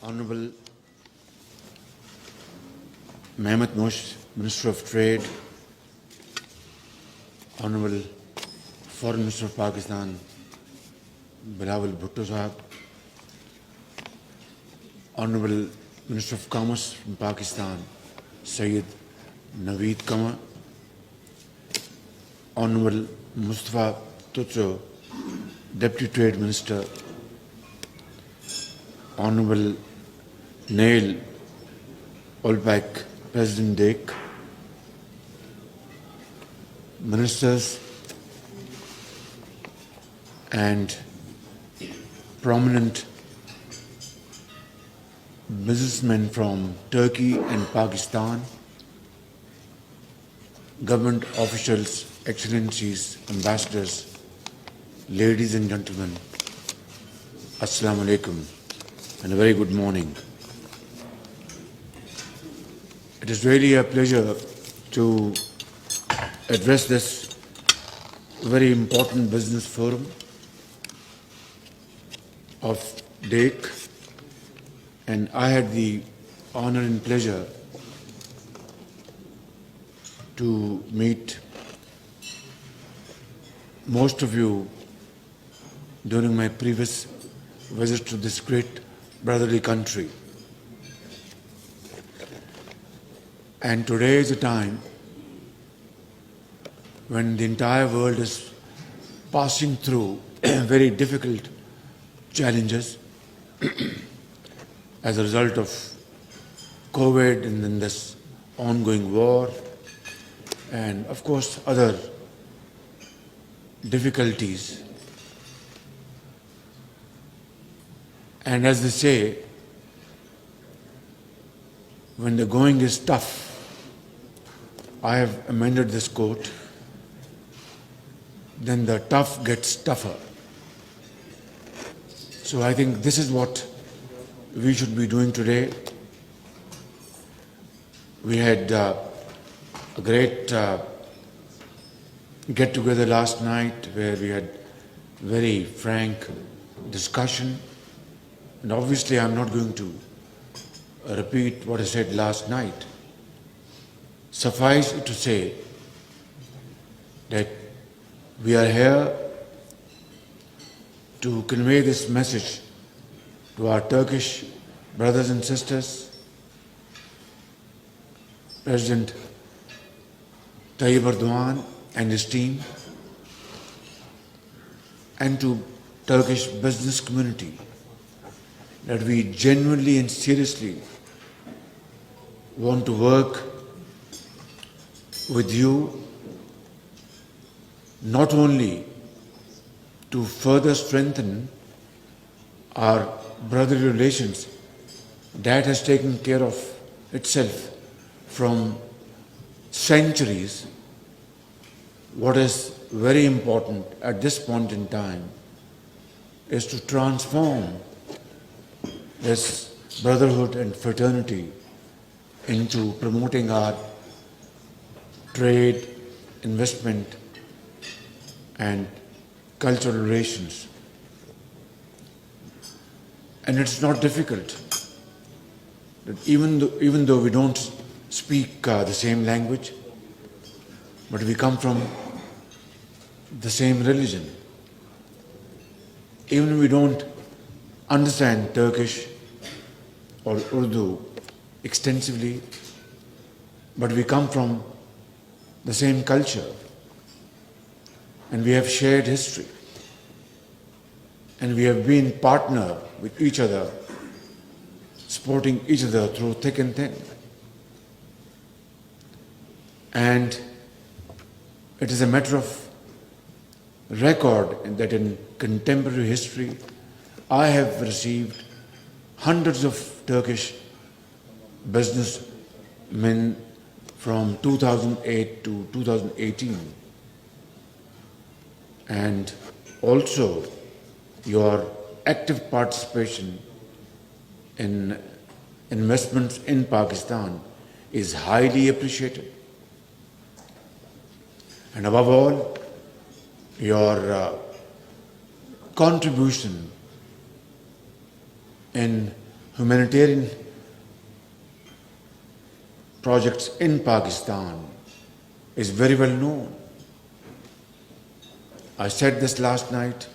Honorable Mehmet Mosh, Minister of Trade, Honorable Foreign Minister of Pakistan, Bilawal Bhutto Sahab, Honorable Minister of Commerce from Pakistan, Syed Naveed Qamar, Honorable Mustafa Tutso, Deputy Trade Minister, Honorable Neil Olbak, President Dek, Ministers and prominent businessmen from Turkey and Pakistan, government officials, excellencies, ambassadors, ladies and gentlemen, Assalamu alaikum and a very good morning. It is really a pleasure to address this very important business forum of DEC, and I had the honor and pleasure to meet most of you during my previous visit to this great brotherly country. And today is a time when the entire world is passing through very difficult challenges as a result of COVID and then this ongoing war and of course other difficulties. And as they say, when the going is tough, I have amended this quote, then the tough gets tougher. So I think this is what we should be doing today. We had a great get-together last night where we had very frank discussion. And obviously I'm not going to repeat what I said last night. Suffice it to say that we are here to convey this message to our Turkish brothers and sisters, President Tayyip Erdogan and his team, and to Turkish business community, that we genuinely and seriously want to work with you not only to further strengthen our brotherly relations that has taken care of itself from centuries. What is very important at this point in time is to transform this brotherhood and fraternity into promoting our trade, investment, and cultural relations. And it's not difficult. Even though we don't speak the same language, but we come from the same religion. Even if we don't understand Turkish or Urdu extensively, but we come from the same culture and we have shared history and we have been partner with each other, supporting each other through thick and thin. And it is a matter of record that in contemporary history, I have received hundreds of Turkish businessmen from 2008 to 2018. And also your active participation in investments in Pakistan is highly appreciated. And above all, your contribution in humanitarian projects in Pakistan is very well known. I said this last night,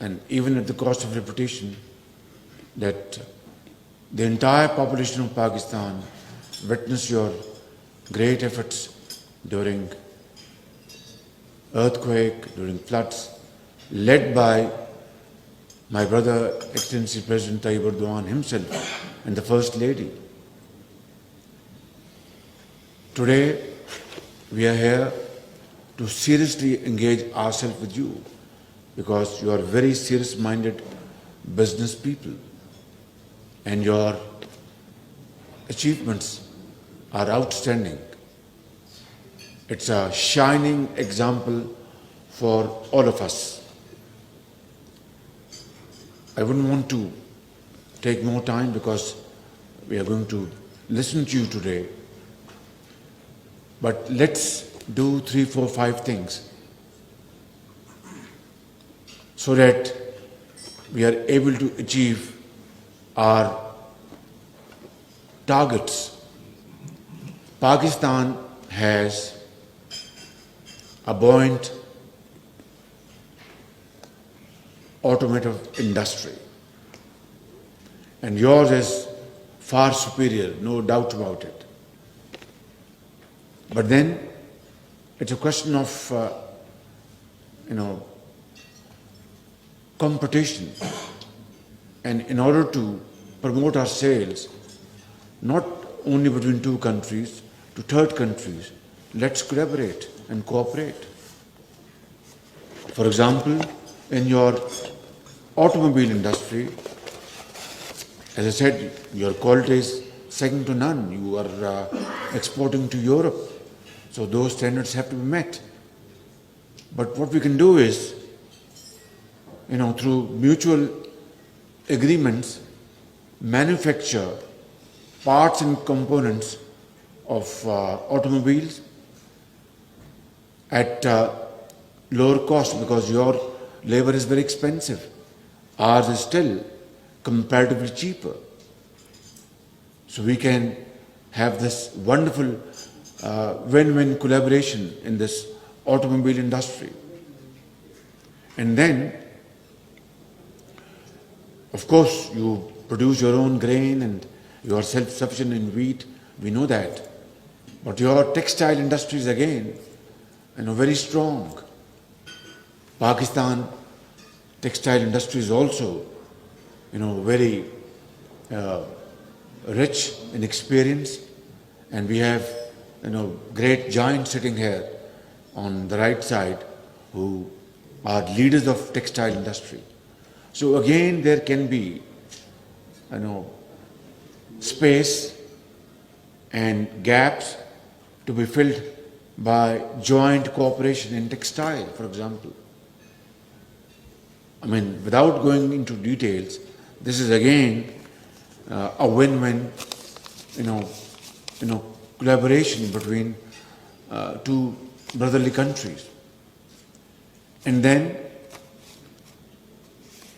and even at the cost of repetition, that the entire population of Pakistan witnessed your great efforts during earthquake, during floods, led by my brother, Excellency President Tayyip Erdogan himself and the First Lady. Today, we are here to seriously engage ourselves with you because you are very serious-minded business people and your achievements are outstanding. It's a shining example for all of us. I wouldn't want to take more time because we are going to listen to you today. But let's do 3, 4, 5 things so that we are able to achieve our targets. Pakistan has a buoyant automotive industry, and yours is far superior, no doubt about it. But then it's a question of competition, and in order to promote our sales, not only between two countries to third countries, let's collaborate and cooperate. For example, in your automobile industry, as I said, your quality is second to none. You are exporting to Europe, so those standards have to be met. But what we can do is, through mutual agreements, manufacture parts and components of automobiles at lower cost because your labor is very expensive. Ours is still comparatively cheaper. So we can have this wonderful win-win collaboration in this automobile industry. And then, of course, you produce your own grain and you are self-sufficient in wheat, we know that. But your textile industry is again, very strong. Pakistan textile industry is also, very rich in experience, and we have, great giants sitting here on the right side who are leaders of textile industry. So again, there can be, space and gaps to be filled by joint cooperation in textile, for example. Without going into details, this is again a win-win, collaboration between two brotherly countries. And then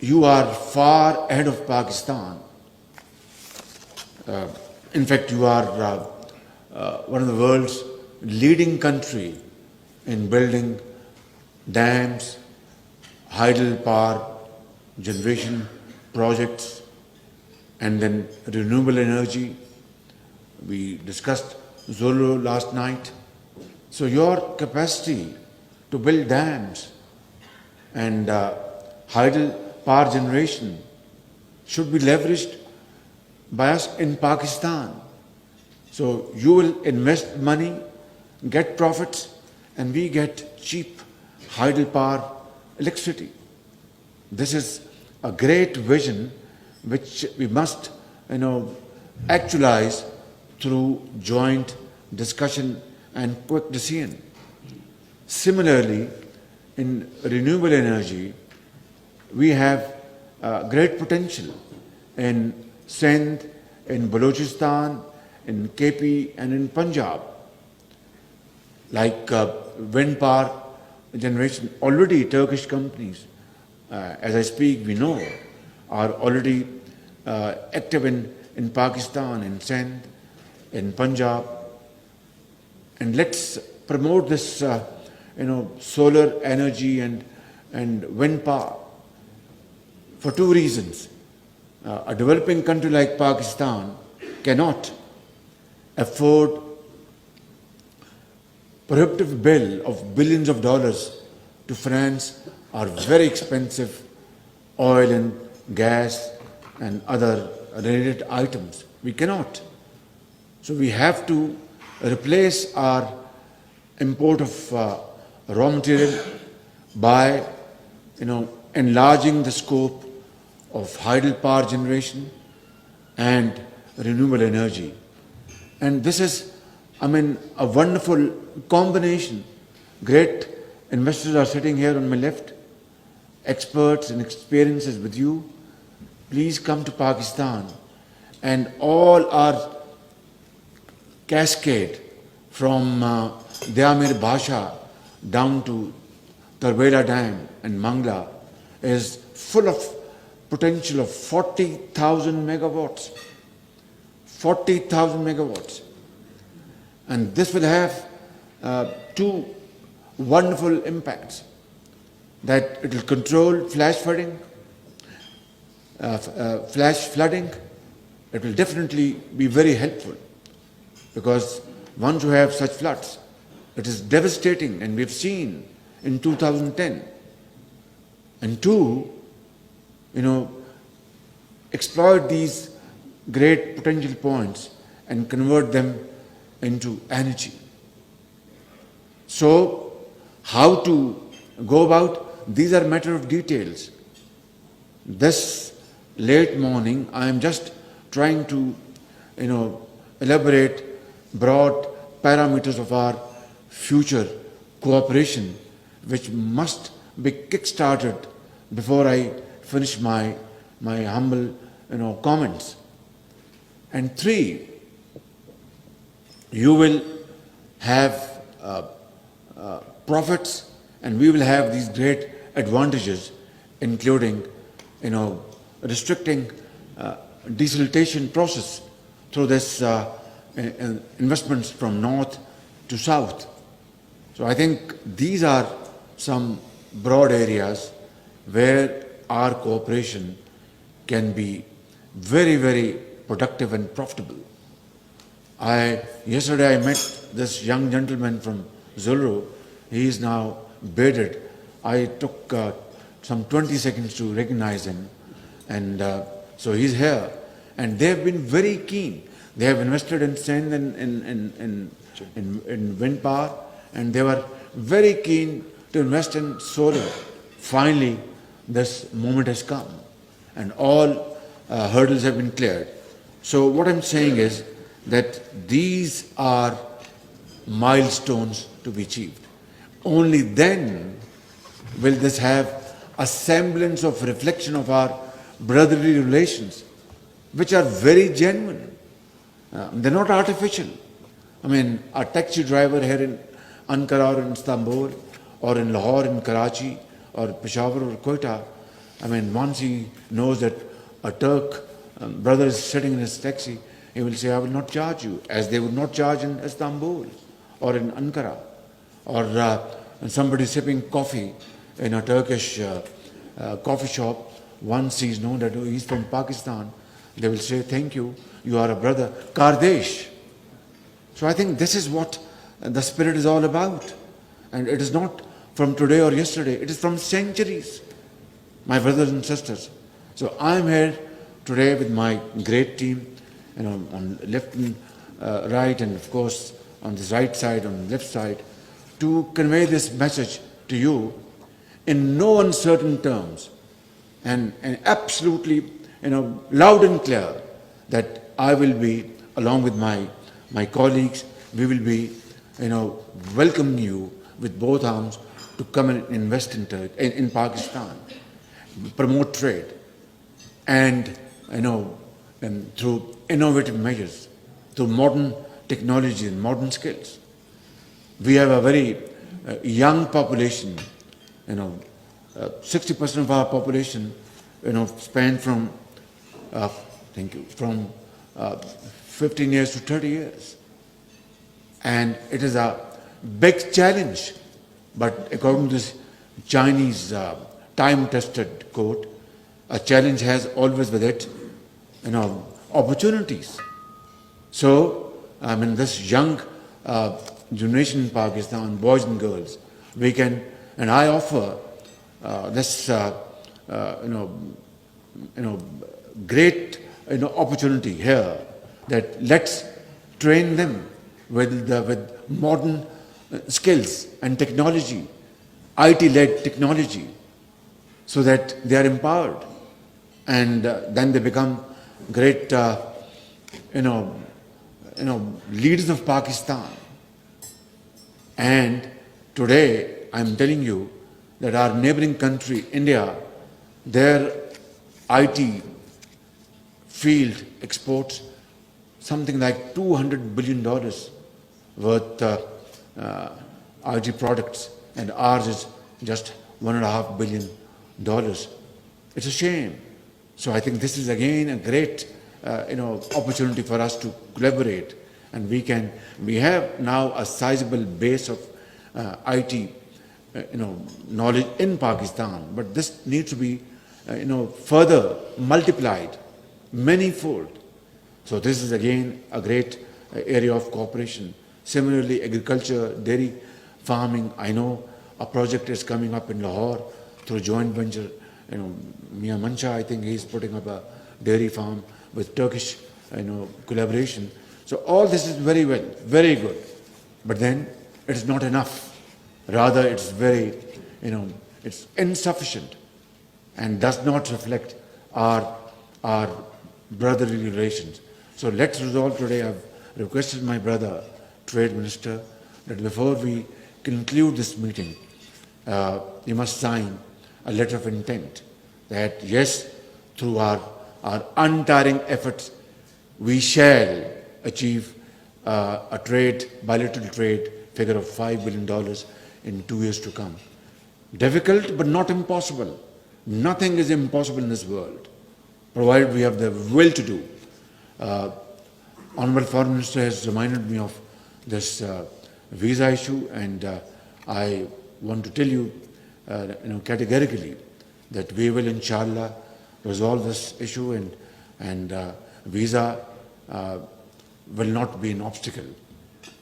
you are far ahead of Pakistan. In fact, you are one of the world's leading country in building dams, hydel power generation projects, and then renewable energy. We discussed Zolo last night. So your capacity to build dams and hydel power generation should be leveraged by us in Pakistan. So you will invest money, get profits, and we get cheap hydel power electricity. This is a great vision which we must, actualize through joint discussion and quick decision. Similarly, in renewable energy, we have great potential in Sindh, in Balochistan, in KP, and in Punjab. Like wind power generation, already Turkish companies, as I speak, we know, are already active in Pakistan, in Sindh, in Punjab. And let's promote this, solar energy and wind power for two reasons. A developing country like Pakistan cannot afford prohibitive bill of billions of dollars to finance our very expensive oil and gas and other related items. We cannot. So we have to replace our import of raw material by, enlarging the scope of hydropower generation and renewable energy. And this is, a wonderful combination. Great investors are sitting here on my left, experts and experiences with you. Please come to Pakistan, and all our cascade from Diyamir Bhasha down to Tarbela Dam and Mangla is full of potential of 40,000 megawatts. 40,000 megawatts. And this will have two wonderful impacts. That it will control flash flooding. It will definitely be very helpful, because once you have such floods, it is devastating, and we've seen in 2010. And two, exploit these great potential points and convert them into energy. So, how to go about? These are matter of details. This late morning, I am just trying to, elaborate broad parameters of our future cooperation, which must be kick-started before I finish my humble, comments. And three, you will have profits, and we will have these great advantages, including, restricting desiltation process through this investments from north to south. So I think these are some broad areas where our cooperation can be very, very productive and profitable. Yesterday I met this young gentleman from Zulu. He is now bearded. I took some 20 seconds to recognize him, and so he's here. And they have been very keen. They have invested in sand and in wind power, and they were very keen to invest in solar. Finally, this moment has come, and all hurdles have been cleared. So what I'm saying is that these are milestones to be achieved. Only then will this have a semblance of reflection of our brotherly relations, which are very genuine. They're not artificial. A taxi driver here in Ankara or in Istanbul, or in Lahore, in Karachi, or Peshawar or Quetta, once he knows that a Turk brother is sitting in his taxi, he will say, I will not charge you, as they would not charge in Istanbul or in Ankara. Or somebody sipping coffee in a Turkish coffee shop, once he's known that he's from Pakistan, they will say, thank you, you are a brother, Kardesh. So I think this is what the spirit is all about. And it is not from today or yesterday, it is from centuries, my brothers and sisters. So I'm here today with my great team, on left and right, and of course on this right side, on the left side, to convey this message to you in no uncertain terms, and absolutely, loud and clear, that I will be, along with my colleagues, we will be, welcoming you with both arms to come and invest in Pakistan, promote trade, and, and through innovative measures, through modern technology and modern skills. We have a very young population, 60% of our population, span from thank you, from 15 years to 30 years. And it is a big challenge. But according to this Chinese time-tested quote, a challenge has always with it, opportunities. So, this young generation in Pakistan, boys and girls, we can, and I offer this, great, opportunity here, that let's train them with modern skills and technology, IT-led technology, so that they are empowered, and then they become great, leaders of Pakistan. And today, I'm telling you that our neighboring country, India, their IT field exports something like $200 billion worth IT products, and ours is just $1.5 billion. It's a shame. So I think this is again a great, opportunity for us to collaborate, and we have now a sizable base of IT, knowledge in Pakistan, but this needs to be, further multiplied, many-fold. So this is again a great area of cooperation. Similarly, agriculture, dairy farming. I know a project is coming up in Lahore through joint venture. Mia Mancha, I think he's putting up a dairy farm with Turkish, collaboration. So all this is very well, very good. But then it is not enough. Rather, it's very, it's insufficient and does not reflect our brotherly relations. So let's resolve today. I've requested my brother, Trade Minister, that before we conclude this meeting, you must sign a letter of intent that yes, through our untiring efforts, we shall achieve a bilateral trade figure of $5 billion in 2 years to come. Difficult, but not impossible. Nothing is impossible in this world, provided we have the will to do. Honorable Foreign Minister has reminded me of this visa issue, and I want to tell you, categorically that we will, inshallah, resolve this issue, and visa will not be an obstacle.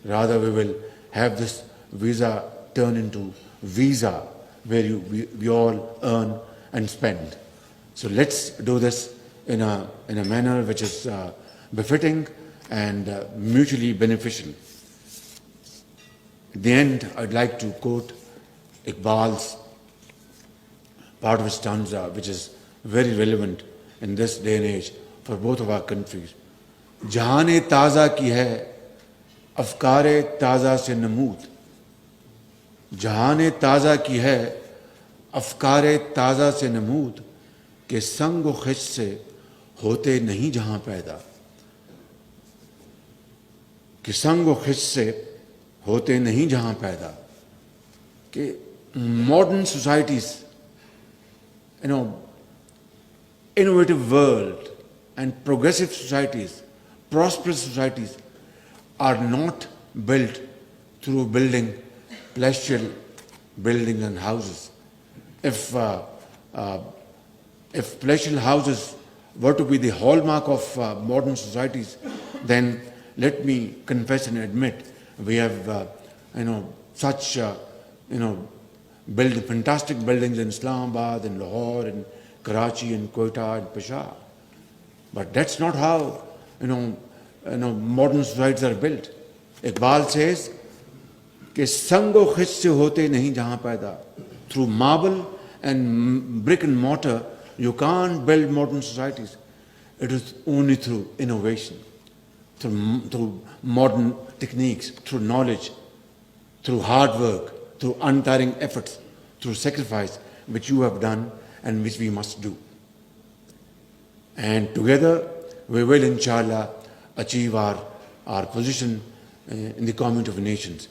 Rather, we will have this visa turn into visa, where we all earn and spend. So let's do this in a manner which is befitting and mutually beneficial. At the end, I'd like to quote Iqbal's part of his stanza, which is very relevant in this day and age for both of our countries. Jahan-e taza ki hai, afkar-e taza se namood. Jahan-e taza ki hai, afkar-e taza se namood, ke sang o khish se hote nahi jahan paida. Ke sang o khish se hote nahi jahan paida. Ke modern societies, innovative world and progressive societies, prosperous societies are not built through building palatial buildings and houses. If palatial houses were to be the hallmark of modern societies, then let me confess and admit we have, such, build fantastic buildings in Islamabad, in Lahore, in Karachi, in Quetta, and Peshawar. But that's not how, modern societies are built. Iqbal says, कि संगो खिच से होते नहीं जहाँ पैदा. Through marble and brick and mortar, you can't build modern societies. It is only through innovation, through modern techniques, through knowledge, through hard work, through untiring efforts, through sacrifice, which you have done and which we must do. And together we will, inshallah, achieve our position in the community of nations.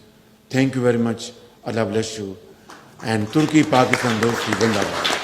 Thank you very much. Allah bless you. And Turkey, Pakistan, Dosti, Zindabad.